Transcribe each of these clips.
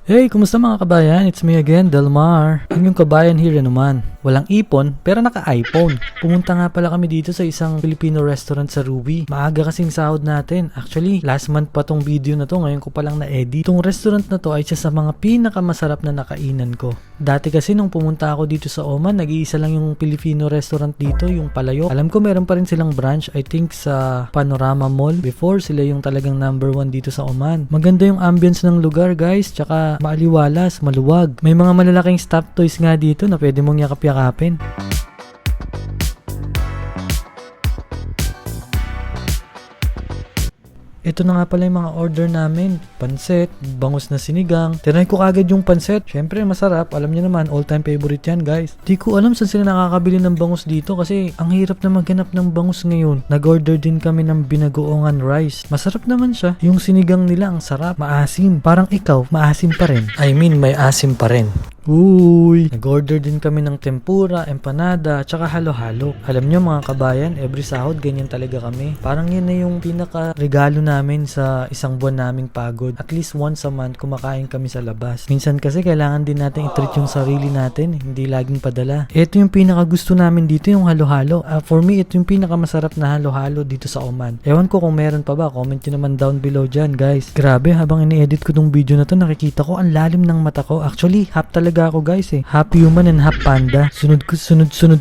Hey, kumusta mga kabayan? It's me again, Delmar. Ang yung kabayan here naman. Walang ipon, pero naka-iPhone. Pumunta nga pala kami dito sa isang Filipino restaurant sa Ruby. Maaga kasing sahod natin. Actually, last month pa tong video na to, ngayon ko palang na-edit. Itong restaurant na to ay isa sa mga pinakamasarap na nakainan ko. Dati kasi nung pumunta ako dito sa Oman, nag-iisa lang yung Filipino restaurant dito, yung Palayok. Alam ko meron pa rin silang branch, I think sa Panorama Mall. Before, sila yung talagang number 1 dito sa Oman. Maganda yung ambience ng lugar, guys. Tsaka maaliwalas, maluwag. May mga malalaking stop toys nga dito na pwede mong yakap-yakapin. Ito na nga pala yung mga order namin. Pansit, bangus na sinigang. Tinry ko kagad yung pansit. Syempre masarap. Alam niyo naman, all time favorite yan guys. Di ko alam saan sila nakakabili ng bangus dito kasi ang hirap na maghanap ng bangus ngayon. Nag-order din kami ng binagoongan rice. Masarap naman siya. Yung sinigang nila ang sarap. Maasim. Parang ikaw, maasim pa rin. I mean, may asim pa rin. Uy! Nag-order din kami ng tempura, empanada, tsaka halo-halo. Alam nyo mga kabayan, every sahod ganyan talaga kami. Parang yun na yung pinaka-regalo namin sa isang buwan naming pagod. At least once a month, kumakain kami sa labas. Minsan kasi kailangan din natin i-treat yung sarili natin, hindi laging padala. Ito yung pinaka-gusto namin dito, yung halo-halo. For me, ito yung pinaka-masarap na halo-halo dito sa Oman. Ewan ko kung meron pa ba, comment nyo naman down below dyan guys. Grabe, habang ini-edit ko tong video na to, nakikita ko ang lalim ng mata ko. Actually, half talaga ako guys eh. Half human and half panda. Sunod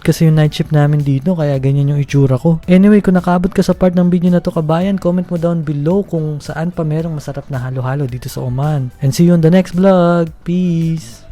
kasi yung night shift namin dito kaya ganyan yung itsura ko. Anyway, kung nakaabot ka sa part ng video na to kabayan, comment mo down below kung saan pa merong masarap na halo-halo dito sa Oman. And see you on the next vlog. Peace!